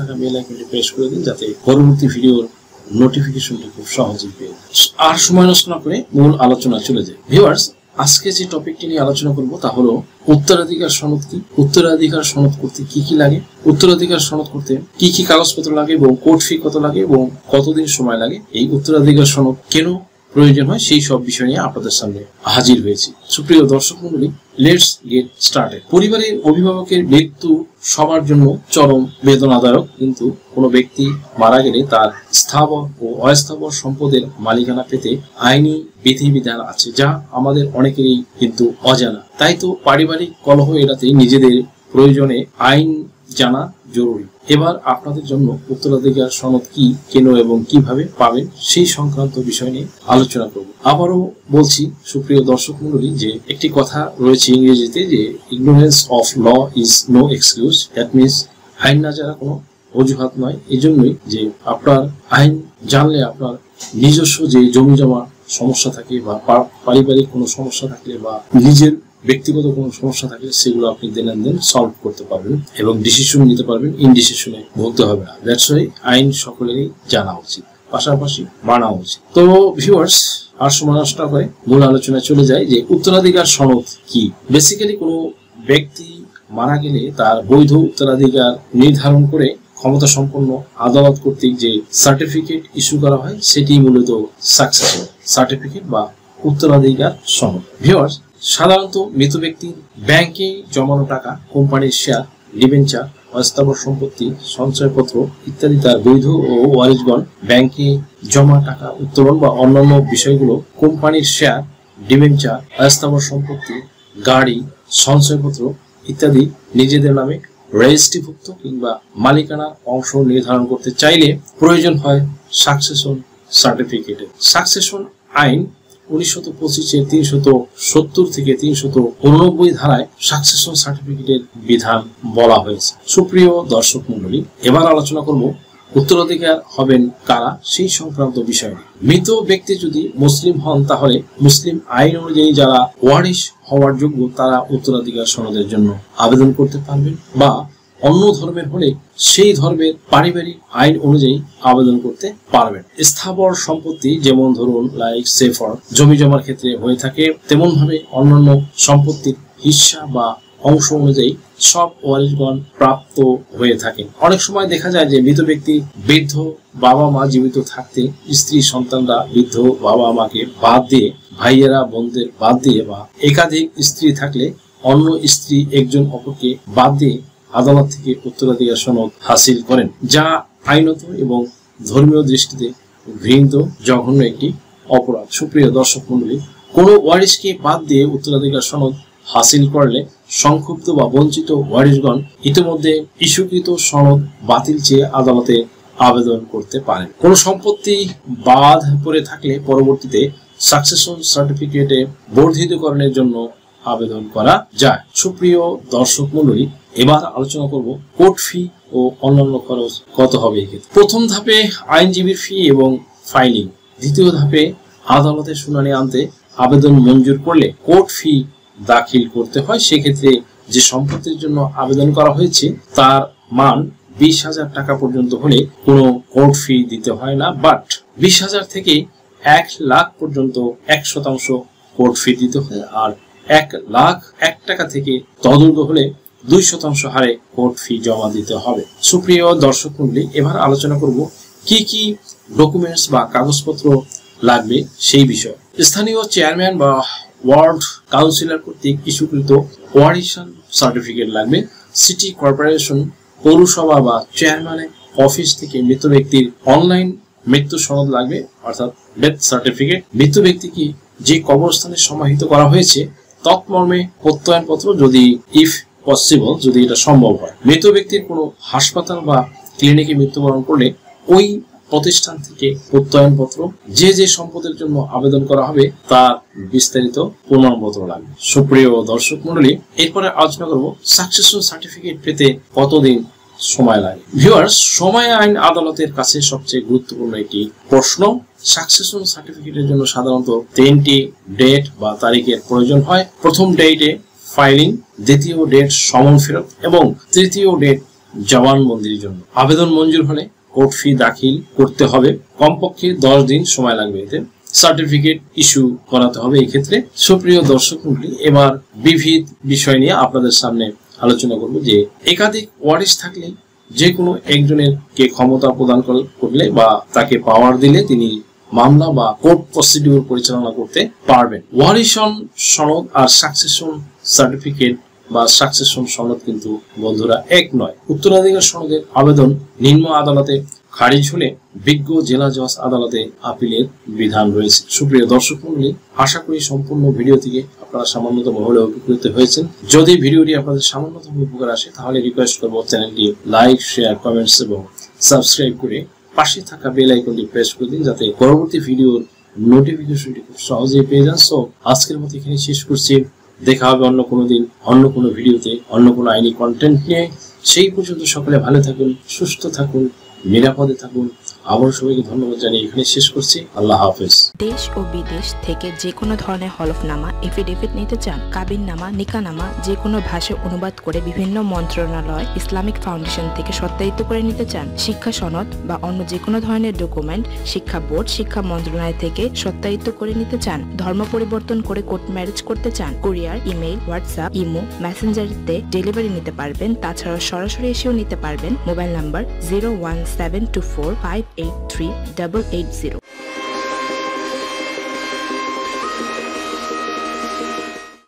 থাকা বেল আইকনটি প্রেস করে দিন যাতে পরবর্তী ভিডিওর নোটিফিকেশনটি খুব সহজেই পেয়ে যান। আর সময় নষ্ট না করে মূল আলোচনা চলে যায়। ভিউয়ার্স, আজকে যে টপিকটি নিয়ে আলোচনা করব তা হলো উত্তরাধিকার সনদ কি, উত্তরাধিকার সনদ করতে কি কি লাগে, উত্তরাধিকার সনদ করতে কি কি কাগজপত্র লাগে এবং কোর্ট ফি কত লাগে এবং কতদিন সময় লাগে, এই উত্তরাধিকার সনদ কেন প্রয়োজন হয়, সেই সব বিষয় নিয়ে আপনাদের সামনে হাজির হয়েছি। সুপ্রিয় দর্শক মণ্ডলী, লেটস গেট স্টার্টেড। পরিবারের অভিভাবকের মৃত্যু সবার জন্য চরম বেদনাদায়ক, কিন্তু কোনো ব্যক্তি মারা গেলে তার স্থাবর ও অস্থাবর সম্পদের মালিকানা পেতে আইনি বিধিবিধান আছে, যা আমাদের অনেকেরই কিন্তু অজানা। তাই তো পারিবারিক কলহ এড়াতে নিজেদের প্রয়োজনে আইন জানা জরুরি। এবার আপনাদের জন্য উত্তরাধিকার সনদ কি, কেন এবং কিভাবে পাবেন সেই সংক্রান্ত বিষয় নিয়ে আলোচনা করব। আবারও বলছি সুপ্রিয় দর্শক মণ্ডলী যে একটি কথা রয়েছে ইংরেজিতে যে ignorance of law is no excuse. That means আইন না জানা কোনো অজুহাত নয়। এই জন্যই যে আপনার আইন জানলে আপনার নিজস্ব যে জমি জমা সমস্যা থাকে বা পারিবারিক কোনো সমস্যা থাকলে বা নিজের ব্যক্তিগত কোনো সমস্যা থাকলে সেগুলো আপনি দেন সলভ করতে পারবেন এবং ডিসিশন নিতে পারবেন, ইনডিসিশনে ভুগতে হবে না। দ্যাটস ওয়াই আইন সকলেরই জানা উচিত, পাশাপাশি মানা উচিত। তো ভিউয়ার্স, আর সময় নষ্ট করে মূল আলোচনায় চলে যায় যে উত্তরাধিকার সনদ কি। বেসিক্যালি কোনো ব্যক্তি মারা গেলে তার বৈধ উত্তরাধিকার নির্ধারণ করে ক্ষমতা সম্পন্ন আদালত কর্তৃক যে সার্টিফিকেট ইস্যু করা হয় সেটি মূলত সাকসেসর সার্টিফিকেট বা উত্তরাধিকার সনদ। ভিউয়ার্স, সাধারণত মৃত ব্যক্তির ব্যাংকে জমানো টাকা, কোম্পানির শেয়ার, ডিবেঞ্চার, অস্থাবর সম্পত্তি, সঞ্চয়পত্র ইত্যাদি তার বৈধ ও ওয়ারিশগণ ব্যাংকে জমা টাকা উত্তোলন বা অন্যান্য বিষয়গুলো কোম্পানির শেয়ার, ডিবেঞ্চার, অস্থাবর সম্পত্তি, গাড়ি, সঞ্চয়পত্র ইত্যাদি নিজেদের নামে রেজিস্ট্রিভুক্ত কিংবা মালিকানার অংশ নির্ধারণ করতে চাইলে প্রয়োজন হয় সাকসেশন সার্টিফিকেটের। সাকসেশন আইন 1925-এর 370 থেকে 389 ধারায় সাকসেশন সার্টিফিকেটের বিধান বলা হয়েছে। সুপ্রিয় দর্শক মণ্ডলী, এবার আলোচনা করব উত্তরাধিকার হবেন কারা সেই সংক্রান্ত বিষয়। মৃত ব্যক্তি যদি মুসলিম হন তাহলে মুসলিম আইন অনুযায়ী যারা ওয়ারিশ হওয়ার যোগ্য তারা উত্তরাধিকার সনদের জন্য আবেদন করতে পারবেন, বা অন্য ধর্মের হলে সেই ধর্মের পারিবারিক আইন অনুযায়ী আবেদন করতে পারবেন। স্থাবর সম্পত্তি যেমন ধরুন লাইক সেফর জমি জমার ক্ষেত্রে হয়ে থাকে, তেমন ভাবে অন্যান্য সম্পত্তির হিস্সা বা অংশ অনুযায়ী সব ওয়ারিশগণ প্রাপ্ত হয়ে থাকেন। অনেক সময় দেখা যায় যে মৃত ব্যক্তি বৃদ্ধ বাবা মা জীবিত থাকতে স্ত্রী সন্তানরা বৃদ্ধ বাবা মাকে বাদ দিয়ে, ভাইয়েরা বোনদের বাদ দিয়ে বা একাধিক স্ত্রী থাকলে অন্য স্ত্রী একজন অপরকে বাদ দিয়ে আদালত থেকে উত্তরাধিকার সনদ হাসিল করেন, যা আইনত এবং ধর্মীয় দৃষ্টিতে ঘৃণিত জঘন্য একটি অপরাধ। সুপ্রিয় দর্শক মণ্ডলী, কোনো ওয়ারিশকে বাদ দিয়ে উত্তরাধিকার সনদ হাসিল করলে সংক্ষুব্ধ বা বঞ্চিত ওয়ারিশগণ ইতিমধ্যে ইস্যুকৃত সনদ বাতিল চেয়ে আদালতে আবেদন করতে পারেন। কোনো সম্পত্তি বাদ পড়ে থাকলে পরবর্তীতে সাকসেশন সার্টিফিকেটে বর্ধিতকরণের জন্য আবেদন করা যায়। সুপ্রিয় দর্শক মণ্ডলী, এবার আলোচনা করব কোর্ট ফি ও অন্যান্য খরচ কত হবে এক্ষেত্রে। প্রথম ধাপে আইনজীবীর ফি এবং ফাইলিং, দ্বিতীয় ধাপে আদালতের শুনানি আনতে আবেদন মঞ্জুর করলে কোর্ট ফি দাখিল করতে হয়। সেক্ষেত্রে যে সম্পত্তির জন্য আবেদন করা হয়েছে তার মান 20,000 টাকা পর্যন্ত হলে কোনো কোর্ট ফি দিতে হয় না, বাট 20,000 থেকে 1 লাখ পর্যন্ত 1% কোর্ট ফি দিতে হয়, আর 1,01,000 টাকা থেকে তদূর্ধ্ব হলে 2% হারে কোর্ট ফি জমা দিতে হবে। সুপ্রিয় দর্শক মণ্ডলী, এবার আলোচনা করব কি কি ডকুমেন্টস বা কাগজপত্র লাগবে সেই বিষয়। স্থানীয় চেয়ারম্যান বা ওয়ার্ড কাউন্সিলর কর্তৃক ইস্যুকৃত ওয়ারিশন সার্টিফিকেট লাগবে। সিটি কর্পোরেশন, পৌরসভা বা চেয়ারম্যানের অফিস থেকে মৃত ব্যক্তির অনলাইন মৃত্যু সনদ লাগবে, অর্থাৎ ডেথ সার্টিফিকেট। মৃত ব্যক্তিকে যে কবরস্থানে সমাহিত করা হয়েছে তৎমর্মে প্রত্যয়নপত্র, যদি ইফ পসিবল, যদি এটা সম্ভব হয়। মৃত ব্যক্তির কোনো হাসপাতাল বা ক্লিনিকে মৃত্যুবরণ করলে ওই প্রতিষ্ঠান থেকে প্রত্যয়নপত্র, যে যে সম্পদের জন্য আবেদন করা হবে তার বিস্তারিত প্রমাণপত্র লাগবে। সুপ্রিয় দর্শক মণ্ডলী, এরপরে আলোচনা করব সাকসেশন সার্টিফিকেট পেতে কতদিন সময় লাগে। ভিউয়ার্স, সময় আইন আদালতের কাছে সবচেয়ে গুরুত্বপূর্ণ একটি প্রশ্ন। সাকসেশন সার্টিফিকেটের জন্য সাধারণত 3টি ডেট বা তারিখের প্রয়োজন হয়। প্রথম ডেটে ফাইলিং, দ্বিতীয় ডেট সমন ফেরত এবং তৃতীয় ডেট জবানবন্দির জন্য। আবেদন মঞ্জুর হলে কোর্ট ফি দাখিল করতে হবে, কমপক্ষে 10 দিন সময় লাগবে। এতে সার্টিফিকেট ইস্যু করাতে হবে। এই ক্ষেত্রে সুপ্রিয় দর্শক মণ্ডলী, এবার বিবিধ বিষয় নিয়ে আপনাদের সামনে আলোচনা করব যে একাধিক ওয়ারিশ থাকলে যে কোনো একজনের কে ক্ষমতা প্রদান করলে বা তাকে পাওয়ার দিলে তিনি মামলা বা কোর্ট প্রসিডিউর পরিচালনা করতে পারবেন। ওয়ারিশন সনদ আর সাকসেশন সার্টিফিকেট বা সাকসেশন সনদ কিন্তু বন্ধুরা এক নয়। উত্তরাধিকার সনদের আবেদন নিম্ন আদালতে খারিজ হলে বিজ্ঞ জেলা জজ আদালতে আপিলের বিধান রয়েছে। সুপ্রিয় দর্শক মণ্ডলী, আশা করি সম্পূর্ণ ভিডিও থেকে আপনারা সামান্যতম হলেও উপকৃত হয়েছেন। যদি ভিডিওটি আপনাদের সামান্যতম উপকার আসে তাহলে রিকোয়েস্ট করব চ্যানেলটি লাইক, শেয়ার, কমেন্টস এবং সাবস্ক্রাইব করে পাশে থাকা বেল আইকনটি প্রেস করে দিন, যাতে পরবর্তী ভিডিওর নোটিফিকেশনটি খুব সহজেই পেয়ে যান। সো আজকের মতো এখানে শেষ করছি। দেখা হবে অন্য কোনো দিন, অন্য কোনো ভিডিওতে, অন্য কোনো আইনি কন্টেন্ট নিয়ে। সেই পর্যন্ত সকলে ভালো থাকুন, সুস্থ থাকুন, নিরাপদে থাকুন। আবার সবাইকে ধন্যবাদ জানিয়ে এখানে শেষ করছি। আল্লাহ হাফেজ। দেশ ও বিদেশ থেকে যে কোনো ধরনের হলফনামা, এফিডেভিট নিতে চান, কাবিননামা, নিকানামা যে কোনো ভাষায় অনুবাদ করে বিভিন্ন মন্ত্রণালয়, ইসলামিক ফাউন্ডেশন থেকে সত্যায়িত করে নিতে চান, শিক্ষা সনদ বা অন্য যে কোনো ধরনের ডকুমেন্ট শিক্ষা বোর্ড, শিক্ষা মন্ত্রণালয় থেকে সত্যায়িত করে নিতে চান, ধর্ম পরিবর্তন করে কোর্ট ম্যারেজ করতে চান, কুরিয়ার, ইমেইল, হোয়াটসঅ্যাপ, ইমো, মেসেঞ্জারিতে ডেলিভারি নিতে পারবেন। তাছাড়াও সরাসরি এসেও নিতে পারবেন। Mobile number 01724583880।